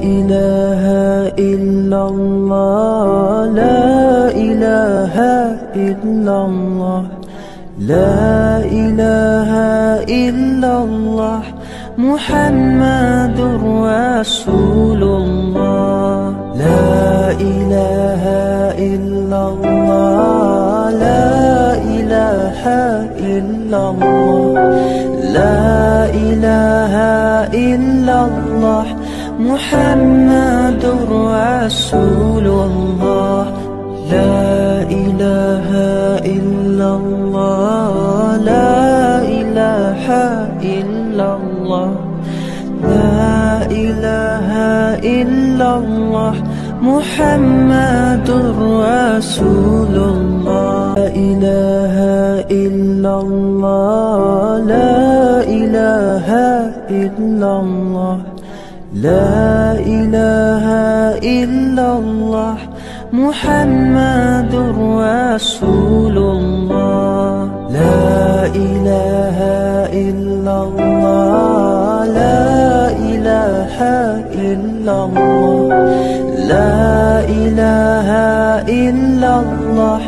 إله إلا الله لا إله إلا الله لا إله إلا الله محمد رسول الله لا إله إلا الله لا إله إلا الله لا إله إلا الله محمد رسول الله لا إله إلا الله لا إله إلا الله لا إله إلا الله محمد رسول الله لا إله إلا الله لا إله إلا الله لا إله إلا الله محمد رسول الله لا إله إلا الله لا إله إلا الله لا إله إلا الله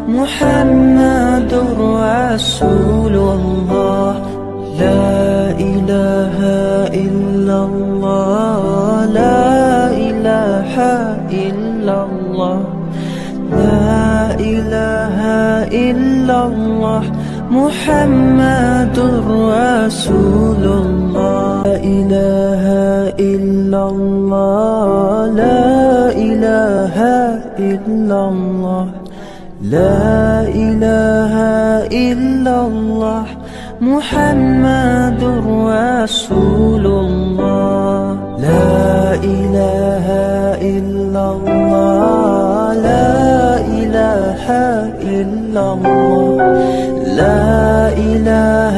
محمد رسول الله لا إله إلا الله لا إله إلا الله لا إله إلا الله محمد رسول الله لا إله إلا الله لا إله إلا الله لا إله إلا الله محمد رسول الله لا إله إلا الله لا إله إلا الله لا إله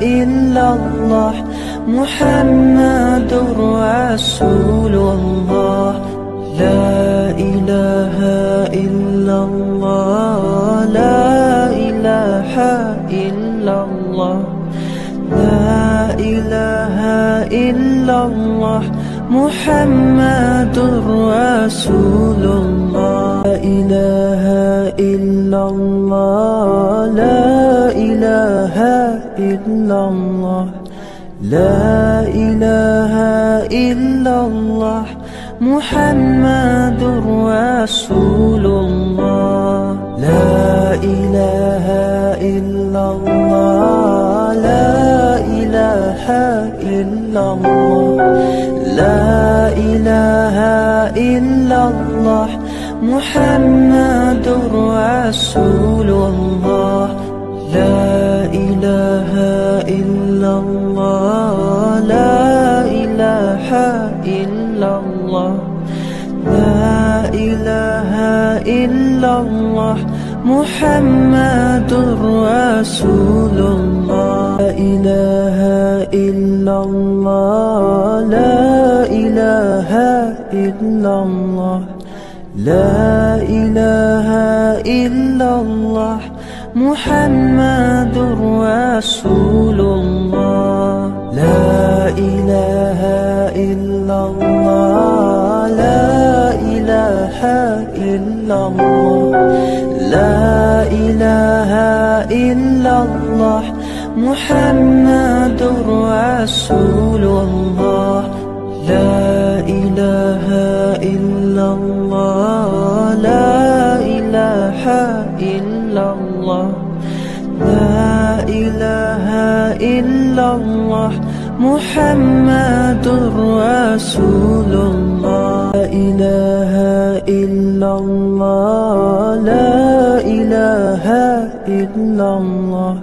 إلا الله محمد رسول الله لا إله إلا الله لا إله إلا الله لا إله إلا الله محمد رسول الله لا إله إلا الله لا إله إلا الله لا إله إلا الله محمد رسول الله لا إله إلا الله لا إله إلا الله لا إله إلا الله محمد رسول الله لا إله إلا الله لا إله إلا الله لا إله إلا الله محمد رسول الله لا إله إلا الله لا إله إلا الله لا إله إلا الله محمد رسول الله لا إله إلا الله لا إله إلا الله لا إله إلا الله محمد رسول الله لا إله إلا الله لا إله إلا الله لا إله إلا الله محمد رسول الله لا إله إلا الله لا إله إلا الله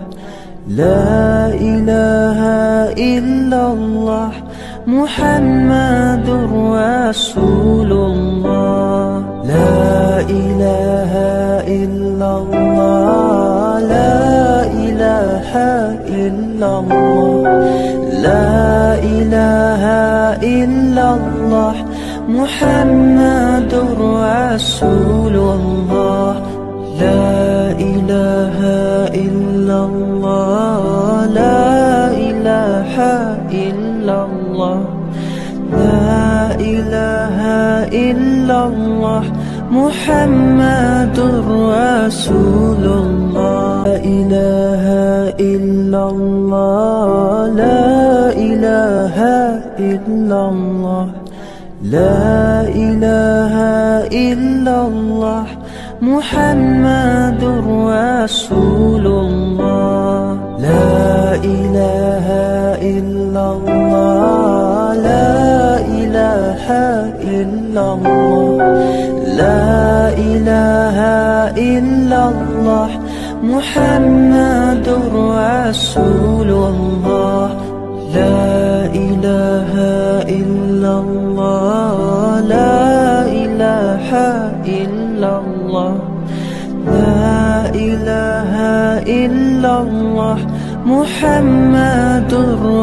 لا إله إلا الله محمد رسول الله لا إله إلا الله لا إله إلا الله لا إله إلا الله محمد رسول الله لا إله إلا الله لا إله إلا الله لا إله إلا الله محمد رسول الله. لا إله إلا الله لا إله إلا الله لا إله إلا الله محمد رسول الله. لا إله إلا الله لا إله إلا الله لا إله إلا الله محمد رسول الله. لا إله إلا الله لا إله إلا الله لا إله إلا الله محمد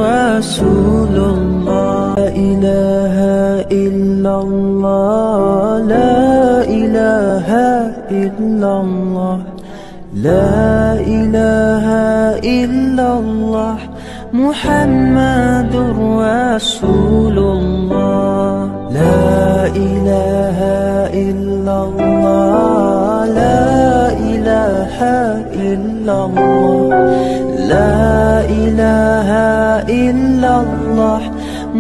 رسول الله. لا إله إلا الله لا إله إلا الله لا إله إلا الله محمد رسول الله. لا إله إلا الله لا إله إلا الله لا إله إلا الله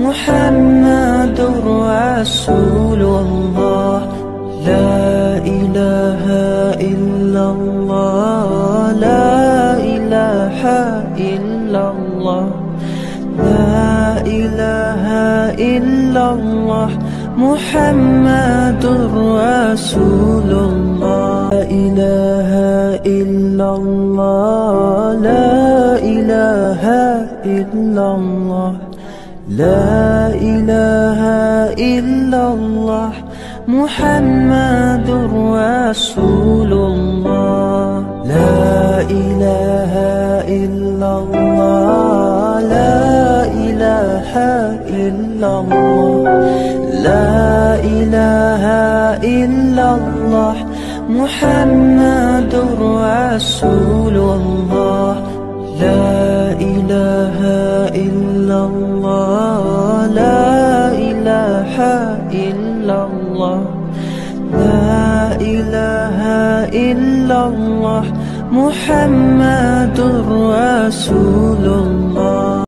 محمد رسول الله. لا إله إلا الله لا إله إلا الله لا إله إلا الله محمد رسول الله. لا إله إلا الله لا إله إلا الله لا إله إلا الله محمد رسول الله. لا إله إلا الله لا إله إلا الله لا إله إلا الله محمد رسول الله. لا إله إلا الله لا إله إلا الله لا إله إلا الله محمد رسول الله.